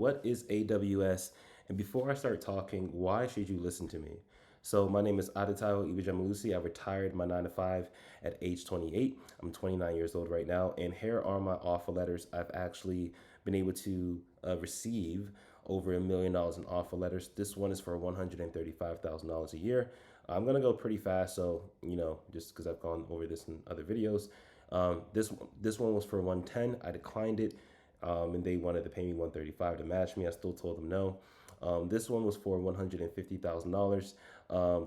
what is AWS? And before I start talking, why should you listen to me? So my name is Adetayo Ibijamalusi. I retired my 9 to 5 at age 28. I'm 29 years old right now. And here are my offer letters. I've actually been able to receive over $1 million in offer letters. This one is for $135,000 a year. I'm gonna go pretty fast, so just because I've gone over this in other videos. This one was for 110. I declined it, and they wanted to pay me 135 to match me. I still told them no. This one was for $150,000.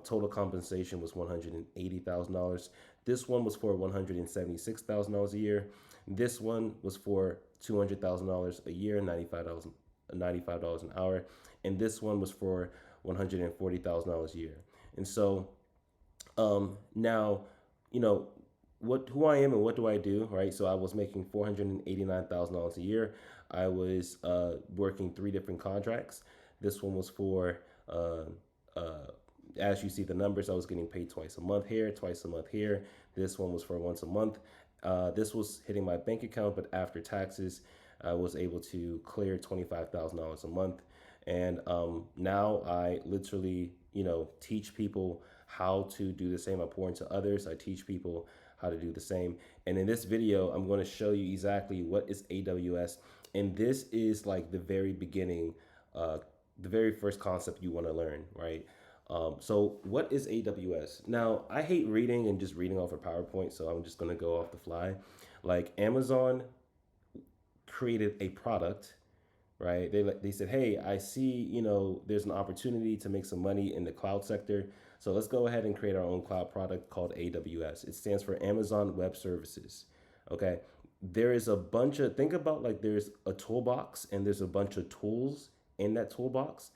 Total compensation was $180,000. This one was for $176,000 a year. This one was for $200,000 a year, $95 an hour, and this one was for $140,000 a year. And so now, who I am and what do I do, right? So I was making $489,000 a year. I was working three different contracts. This one was for, as you see the numbers, I was getting paid twice a month here, twice a month here. This one was for once a month. This was hitting my bank account, but after taxes, I was able to clear $25,000 a month. And now I literally, teach people how to do the same. I pour into others. I teach people how to do the same. And in this video, I'm going to show you exactly what is AWS. And this is like the very beginning, the very first concept you want to learn, right? So what is AWS? Now, I hate reading and just reading off a PowerPoint, so I'm just going to go off the fly. Like Amazon created a product, right? They said, hey, I see, there's an opportunity to make some money in the cloud sector. So let's go ahead and create our own cloud product called AWS. It stands for Amazon Web Services. Okay. There is a bunch of, think about like there's a toolbox and there's a bunch of tools in that toolbox.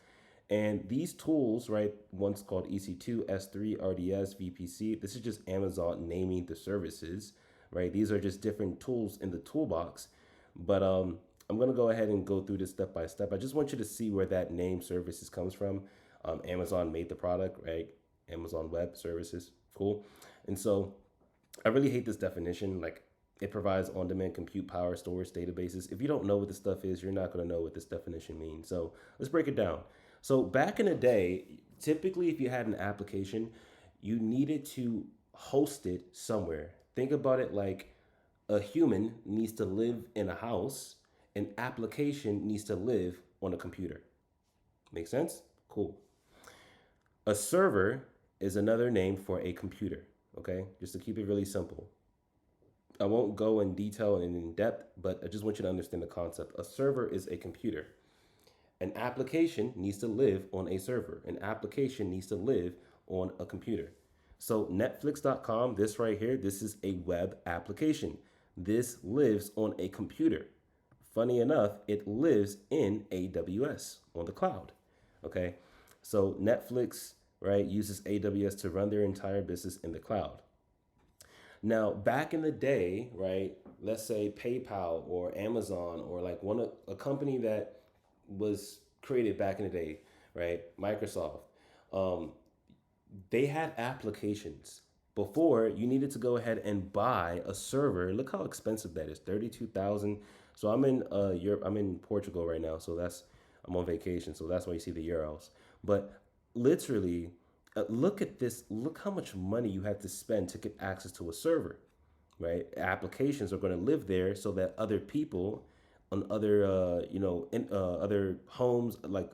And these tools, right, one's called EC2, S3, RDS, VPC. This is just Amazon naming the services, right? These are just different tools in the toolbox. But I'm going to go ahead and go through this step by step. I just want you to see where that name services comes from. Amazon made the product, right? Amazon Web Services, cool. And so I really hate this definition. Like it provides on-demand compute power, storage, databases. If you don't know what this stuff is, you're not going to know what this definition means. So let's break it down. So back in the day, typically if you had an application, you needed to host it somewhere. Think about it like a human needs to live in a house, an application needs to live on a computer. Make sense? Cool. A server is another name for a computer, okay? Just to keep it really simple. I won't go in detail and in depth, but I just want you to understand the concept. A server is a computer. An application needs to live on a server. An application needs to live on a computer. So Netflix.com, this right here, this is a web application. This lives on a computer. Funny enough, it lives in AWS on the cloud. Okay. So Netflix, right, uses AWS to run their entire business in the cloud. Now, back in the day, right, let's say PayPal or Amazon or like a company that was created back in the day, right, Microsoft, they had applications. Before, you needed to go ahead and buy a server. Look how expensive that is, 32,000. So I'm in Europe. I'm in Portugal right now. So I'm on vacation. So that's why you see the euros. But literally, look at this. Look how much money you have to spend to get access to a server, right? Applications are going to live there so that other people on other, other homes, like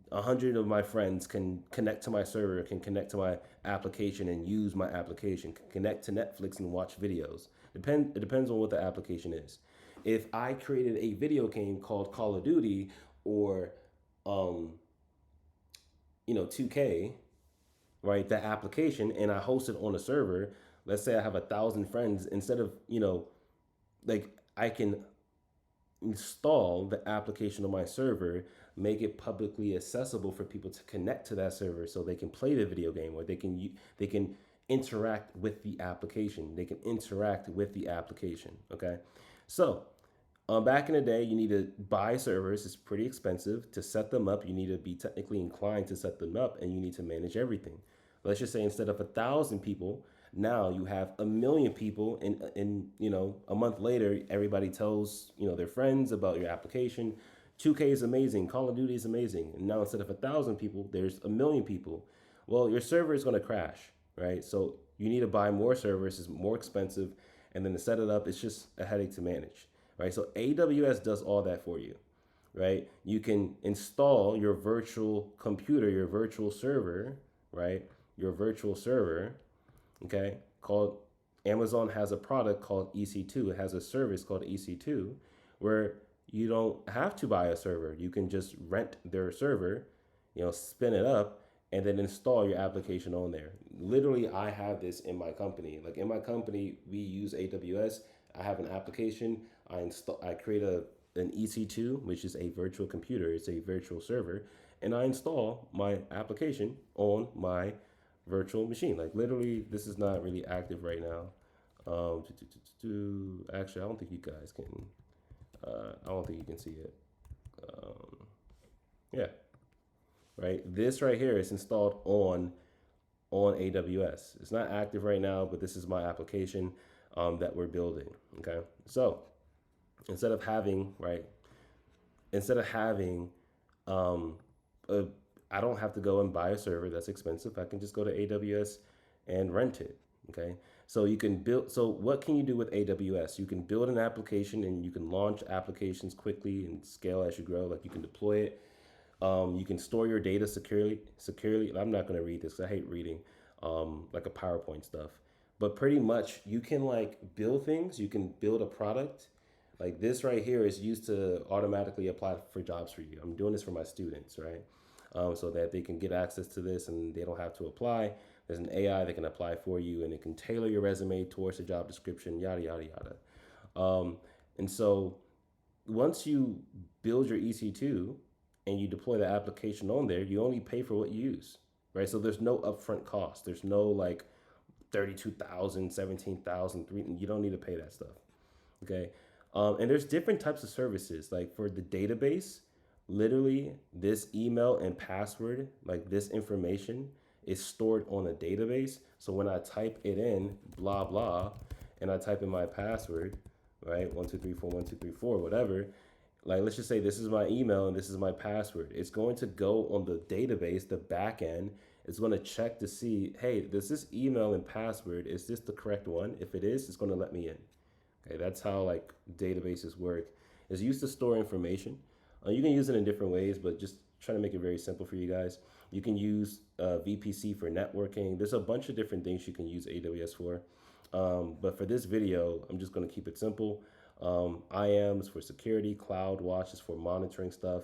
100 of my friends can connect to my server, can connect to my application and use my application, can connect to Netflix and watch videos. It depends on what the application is. If I created a video game called Call of Duty or, 2K, right, the application, and I host it on a server, let's say I have 1,000 friends, instead of, like I can install the application on my server, make it publicly accessible for people to connect to that server so they can play the video game or they can interact with the application. They can interact with the application. Okay. So back in the day, you need to buy servers. It's pretty expensive to set them up. You need to be technically inclined to set them up and you need to manage everything. Let's just say instead of 1,000 people, now you have 1,000,000 people, and a month later, everybody tells their friends about your application. 2K is amazing. Call of Duty is amazing. And now instead of 1,000 people, there's 1,000,000 people. Well, your server is going to crash, right? So you need to buy more servers. It's more expensive, and then to set it up, it's just a headache to manage, right? So AWS does all that for you, right? You can install your virtual computer, your virtual server, right? Your virtual server, okay? Called Amazon has a product called EC2. It has a service called EC2 where you don't have to buy a server. You can just rent their server, spin it up, and then install your application on there. Literally, I have this in my company. Like in my company, we use AWS. I have an application. I create an EC2, which is a virtual computer. It's a virtual server, and I install my application on my virtual machine. Like literally, this is not really active right now. Actually, I don't think you guys can. I don't think you can see it. Yeah, right. This right here is installed on AWS. It's not active right now, but this is my application that we're building. Okay, so instead of having right, instead of having a, I don't have to go and buy a server that's expensive. I can just go to AWS and rent it. Okay. So you can build, so what can you do with AWS? You can build an application and you can launch applications quickly and scale as you grow. Like you can deploy it. You can store your data securely. I'm not going to read this 'cause I hate reading like a PowerPoint stuff. But pretty much you can like build things. You can build a product. Like this right here is used to automatically apply for jobs for you. I'm doing this for my students, right? So that they can get access to this and they don't have to apply. There's an AI that can apply for you and it can tailor your resume towards the job description, yada, yada, yada. And so once you build your EC2 and you deploy the application on there, you only pay for what you use, right? So there's no upfront cost. There's no like 32,000, 17,000, you don't need to pay that stuff, okay? And there's different types of services. Like for the database, literally this email and password, like this information is stored on a database. So when I type it in, blah, blah, and I type in my password, right? 1234, 1234, whatever. Like, let's just say this is my email and this is my password. It's going to go on the database, the back end. It's going to check to see, hey, does this email and password, is this the correct one? If it is, it's going to let me in. Okay, that's how like databases work. It's used to store information. You can use it in different ways, but just trying to make it very simple for you guys. You can use VPC for networking. There's a bunch of different things you can use AWS for. But for this video, I'm just going to keep it simple. IAM is for security. CloudWatch is for monitoring stuff.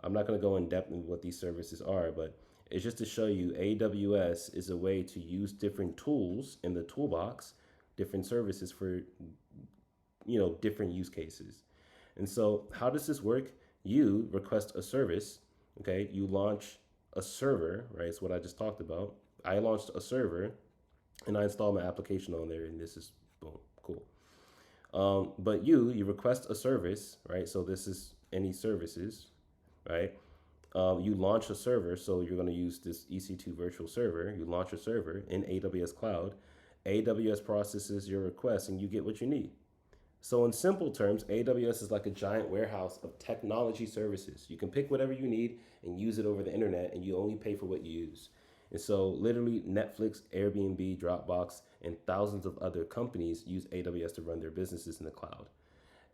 I'm not going to go in depth in what these services are, but it's just to show you AWS is a way to use different tools in the toolbox, different services for, different use cases. And so how does this work? You request a service, okay? You launch a server, right? It's what I just talked about. I launched a server and I installed my application on there and this is, boom, cool. But you request a service, right? So this is any services, right? You launch a server, so you're going to use this EC2 virtual server. You launch a server in AWS Cloud. AWS processes your request and you get what you need. So in simple terms, AWS is like a giant warehouse of technology services. You can pick whatever you need and use it over the internet, and you only pay for what you use. And so literally Netflix, Airbnb, Dropbox, and thousands of other companies use AWS to run their businesses in the cloud.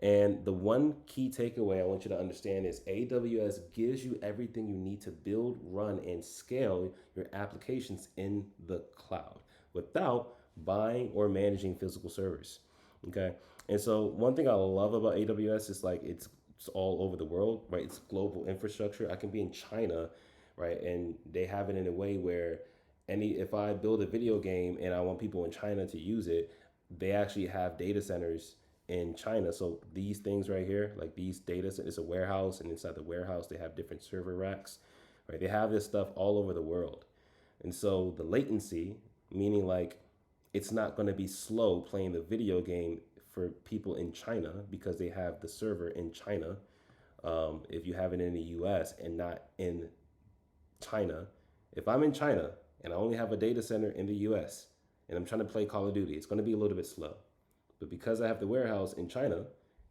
And the one key takeaway I want you to understand is AWS gives you everything you need to build, run, and scale your applications in the cloud without buying or managing physical servers. Okay. And so one thing I love about AWS is like it's all over the world, right? It's global infrastructure. I can be in China, right? And they have it in a way where if I build a video game and I want people in China to use it, they actually have data centers in China. So these things right here, like these data, it's a warehouse, and inside the warehouse they have different server racks, right? They have this stuff all over the world. And so the latency, meaning like it's not going to be slow playing the video game for people in China because they have the server in China. If you have it in the US and not in China, if I'm in China and I only have a data center in the US and I'm trying to play Call of Duty, it's going to be a little bit slow. But because I have the warehouse in China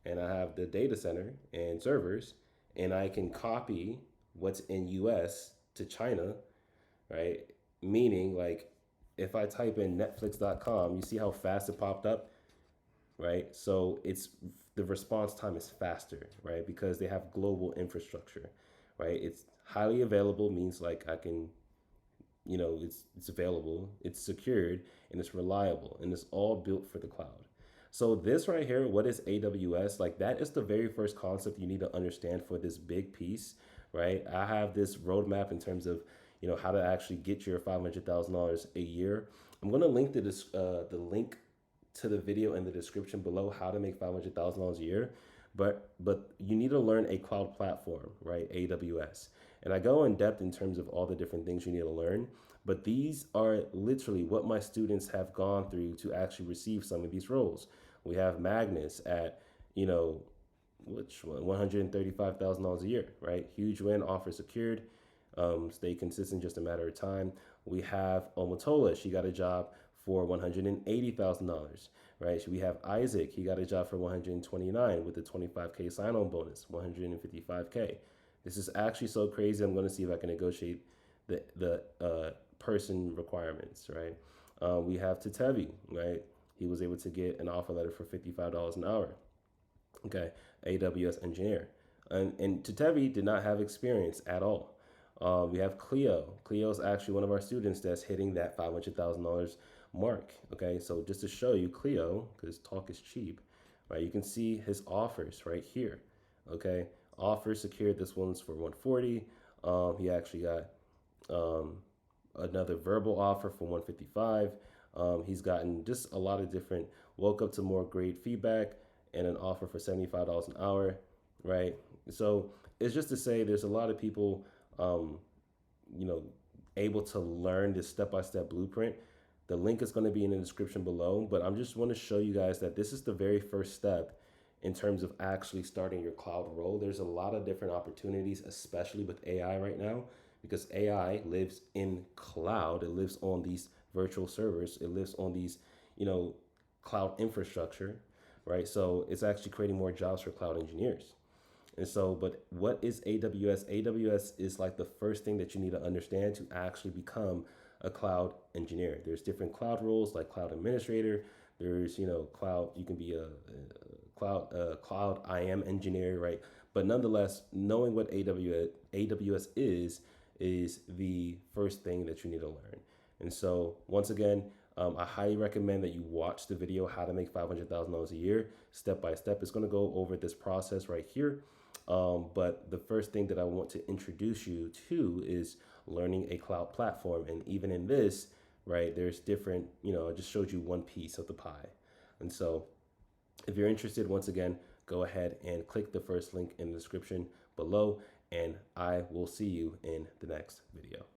and I have the data center and servers and I can copy what's in US to China, right? Meaning, like, if I type in netflix.com, you see how fast it popped up, right? So it's the response time is faster, right? Because they have global infrastructure, right? It's highly available means like I can, it's available, it's secured, and it's reliable, and it's all built for the cloud. So this right here, what is AWS? Like that is the very first concept you need to understand for this big piece, right? I have this roadmap in terms of how to actually get your $500,000 a year. I'm gonna link the link to the video in the description below how to make $500,000 a year. But you need to learn a cloud platform, right? AWS. And I go in depth in terms of all the different things you need to learn. But these are literally what my students have gone through to actually receive some of these roles. We have Magnus at, you know, which one, $135,000 a year, right? Huge win, offer secured, stay consistent, just a matter of time. We have Omotola, she got a job for $180,000, right? We have Isaac, he got a job for 129 with a 25K sign-on bonus, 155K. This is actually so crazy. I'm going to see if I can negotiate the person requirements, right? We have Tatevi, right? He was able to get an offer letter for $55 an hour. Okay, AWS engineer. And Tatevi did not have experience at all. We have Cleo. Cleo is actually one of our students that's hitting that $500,000 mark. Okay, so just to show you Cleo, because talk is cheap, right? You can see his offers right here. Okay, offer secured. This one's for 140. He actually got another verbal offer for 155. He's gotten just a lot of different. Woke up to more great feedback and an offer for $75 an hour, right? So it's just to say there's a lot of people, um, you know, able to learn this step-by-step blueprint. The link is going to be in the description below, but I'm just want to show you guys that this is the very first step in terms of actually starting your cloud role. There's a lot of different opportunities, especially with AI right now, because AI lives in cloud. It lives on these virtual servers. It lives on these, cloud infrastructure, right? So it's actually creating more jobs for cloud engineers. And so, but what is AWS? AWS is like the first thing that you need to understand to actually become a cloud engineer. There's different cloud roles like cloud administrator. There's, cloud, you can be a cloud IAM engineer, right? But nonetheless, knowing what AWS is the first thing that you need to learn. And so once again, I highly recommend that you watch the video, how to make $500,000 a year, step by step. It's going to go over this process right here. But the first thing that I want to introduce you to is learning a cloud platform. And even in this, right, there's different, I just showed you one piece of the pie. And so if you're interested, once again, go ahead and click the first link in the description below, and I will see you in the next video.